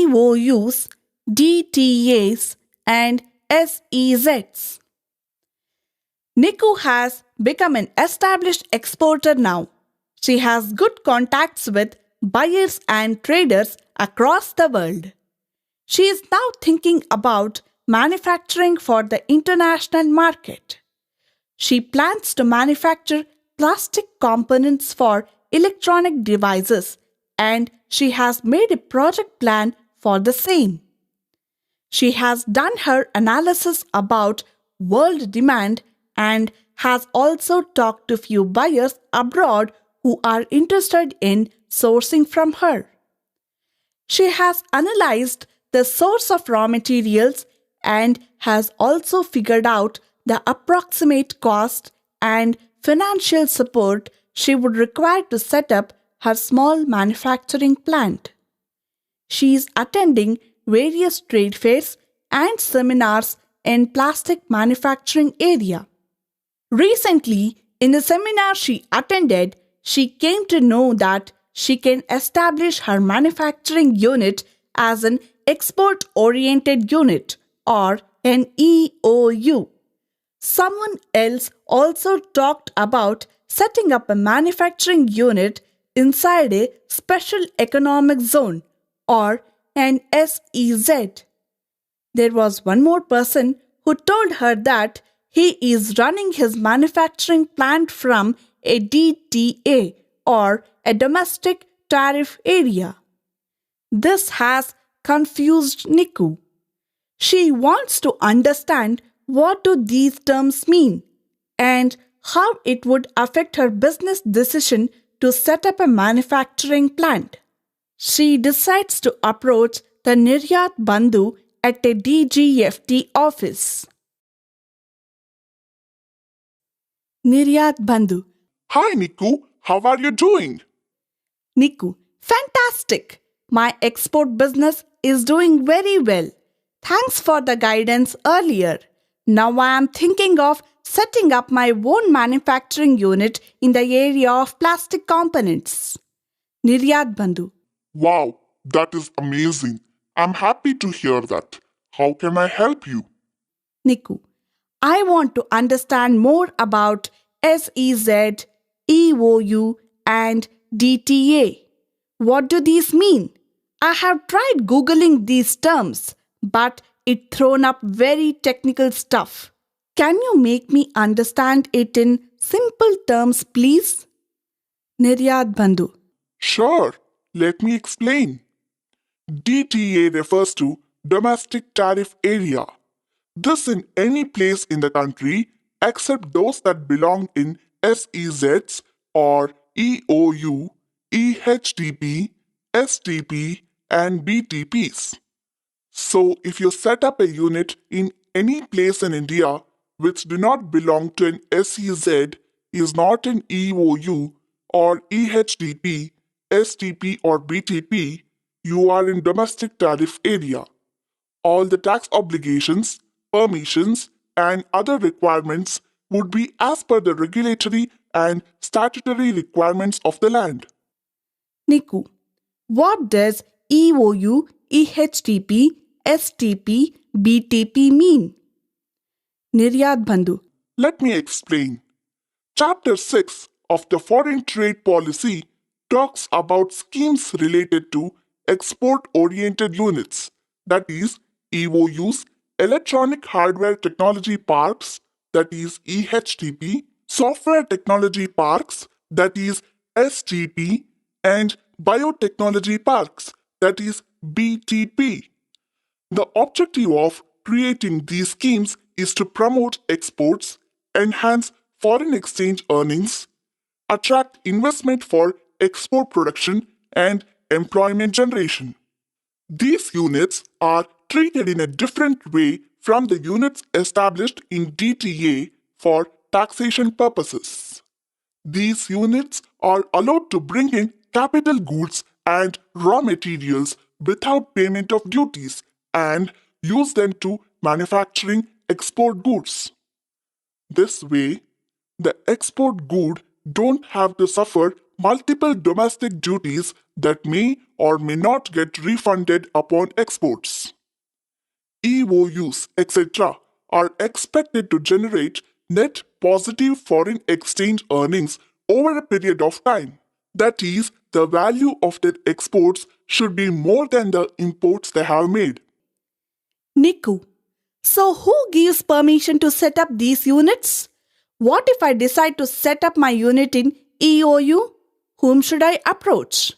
EOUs, DTAs, and SEZs. Niku has become an established exporter now. She has good contacts with buyers and traders across the world. She is now thinking about manufacturing for the international market. She plans to manufacture plastic components for electronic devices, and she has made a project plan for the same. She has done her analysis about world demand and has also talked to few buyers abroad who are interested in sourcing from her. She has analyzed the source of raw materials and has also figured out the approximate cost and financial support she would require to set up her small manufacturing plant. She is attending various trade fairs and seminars in plastic manufacturing area. Recently, in a seminar she attended, she came to know that she can establish her manufacturing unit as an export-oriented unit or an EOU. Someone else also talked about setting up a manufacturing unit inside a special economic zone or an SEZ. There was one more person who told her that he is running his manufacturing plant from a DTA or a domestic tariff area. This has confused Niku. She wants to understand what do these terms mean and how it would affect her business decision to set up a manufacturing plant. She decides to approach the Niryat Bandhu at a DGFT office. Niryat Bandhu. Hi Niku, how are you doing? Niku. Fantastic! My export business is doing very well. Thanks for the guidance earlier. Now I am thinking of setting up my own manufacturing unit in the area of plastic components. Niryat Bandhu. Wow, that is amazing. I'm happy to hear that. How can I help you? Niku. I want to understand more about SEZ, EOU, and DTA. What do these mean? I have tried Googling these terms, but it thrown up very technical stuff. Can you make me understand it in simple terms, please? Niryat Bandhu. Sure, let me explain. DTA refers to Domestic Tariff Area. This in any place in the country except those that belong in SEZs or EOU, EHTP, STP, and BTPs. So, if you set up a unit in any place in India which do not belong to an SEZ, is not an EOU or EHTP, STP or BTP, you are in domestic tariff area. All the tax obligations, permissions, and other requirements would be as per the regulatory and statutory requirements of the land. Niku. What does EOU, EHTP, STP, BTP mean? Niryat Bandhu. Let me explain. Chapter 6 of the Foreign Trade Policy talks about schemes related to export-oriented units, that is, EOUs, Electronic Hardware Technology Parks, that is EHTP, Software Technology Parks, that is STP, and Biotechnology Parks, that is BTP. The objective of creating these schemes is to promote exports, enhance foreign exchange earnings, attract investment for export production, and employment generation. These units are treated in a different way from the units established in DTA for taxation purposes. These units are allowed to bring in capital goods and raw materials without payment of duties and use them to manufacturing export goods. This way, the export good don't have to suffer multiple domestic duties that may or may not get refunded upon exports. EOUs, etc., are expected to generate net positive foreign exchange earnings over a period of time. That is, the value of their exports should be more than the imports they have made. Niku, so who gives permission to set up these units? What if I decide to set up my unit in EOU? Whom should I approach?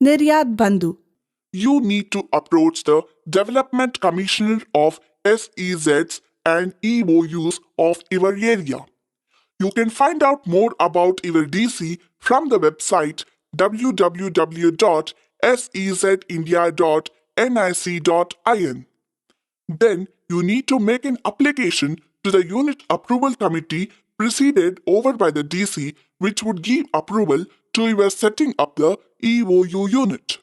Niryat Bandhu. You need to approach the Development Commissioner of SEZs and EOUs of your area. You can find out more about your DC from the website www.sezindia.nic.in. Then you need to make an application to the Unit Approval Committee presided over by the DC, which would give approval to your setting up the EOU unit.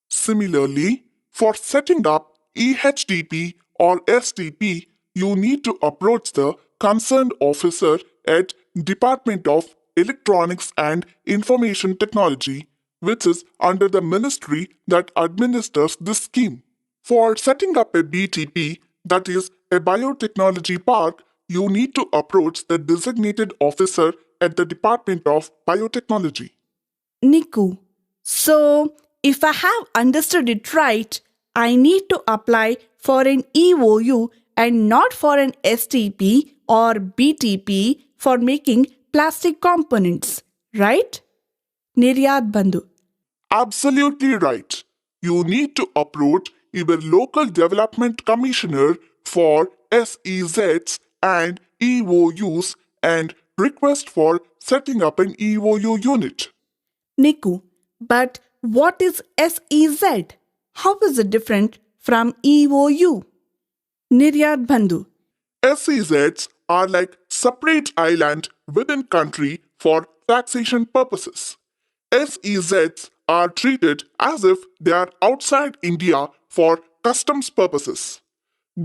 Similarly, for setting up EHTP or STP, you need to approach the concerned officer at Department of Electronics and Information Technology, which is under the ministry that administers this scheme. For setting up a BTP, that is a biotechnology park, you need to approach the designated officer at the Department of Biotechnology. Niku, so if I have understood it right, I need to apply for an EOU and not for an STP or BTP for making plastic components, right? Niryat Bandhu. Absolutely right. You need to approach your local development commissioner for SEZs and EOUs and request for setting up an EOU unit. Niku, but what is SEZ? How is it different from EOU? Niryat Bandhu. SEZs are like separate island within country for taxation purposes. SEZs are treated as if they are outside India for customs purposes.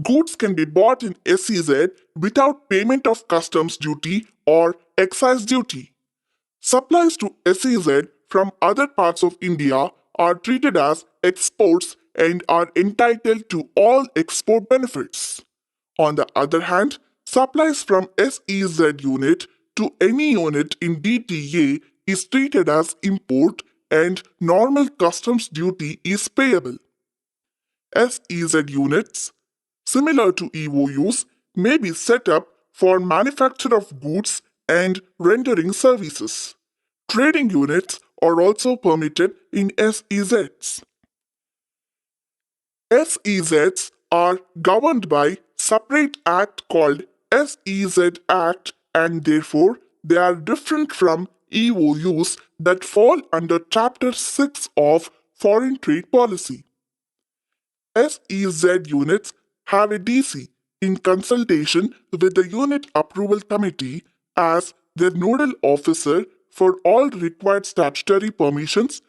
Goods can be bought in SEZ without payment of customs duty or excise duty. Supplies to SEZ from other parts of India are treated as exports and are entitled to all export benefits. On the other hand, supplies from SEZ unit to any unit in DTA is treated as import and normal customs duty is payable. SEZ units, similar to EOUs, may be set up for manufacture of goods and rendering services. Trading units are also permitted in SEZs. SEZs are governed by separate act called SEZ Act and therefore they are different from EOUs that fall under Chapter 6 of Foreign Trade Policy. SEZ units have a DC in consultation with the Unit Approval Committee as their nodal officer for all required statutory permissions,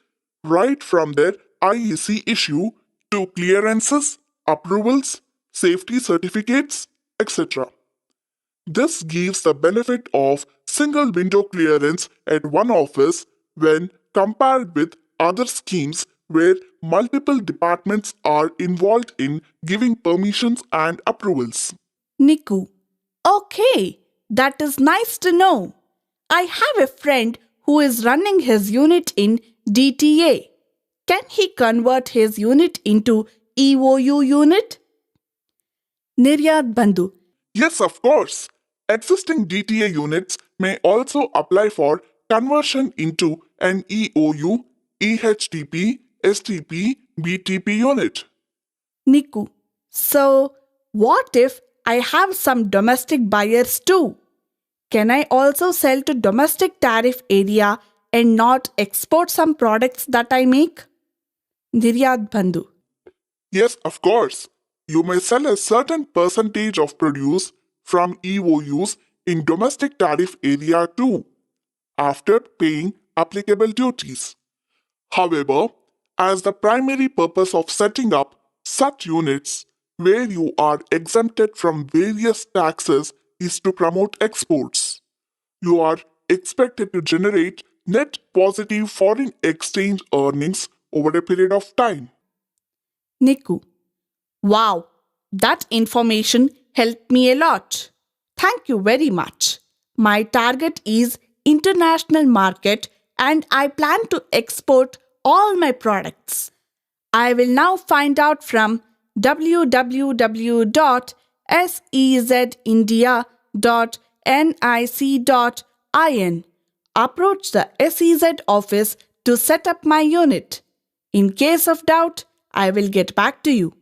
right from their IEC issue to clearances, approvals, safety certificates, etc. This gives the benefit of single window clearance at one office when compared with other schemes where multiple departments are involved in giving permissions and approvals. Niku. Okay, that is nice to know. I have a friend who is running his unit in DTA. Can he convert his unit into EOU unit? Niryat Bandhu. Yes, of course. Existing DTA units may also apply for conversion into an EOU, EHTP, STP, BTP unit. Niku. So, what if I have some domestic buyers too? Can I also sell to domestic tariff area and not export some products that I make? Niryat Bandhu. Yes, of course. You may sell a certain percentage of produce from EOUs in domestic tariff area too, after paying applicable duties. However, as the primary purpose of setting up such units where you are exempted from various taxes is to promote exports, you are expected to generate net positive foreign exchange earnings over a period of time. Niku. Wow, that information helped me a lot. Thank you very much. My target is international market and I plan to export all my products. I will now find out from www.sezindia.nic.in. Approach the SEZ office to set up my unit. In case of doubt, I will get back to you.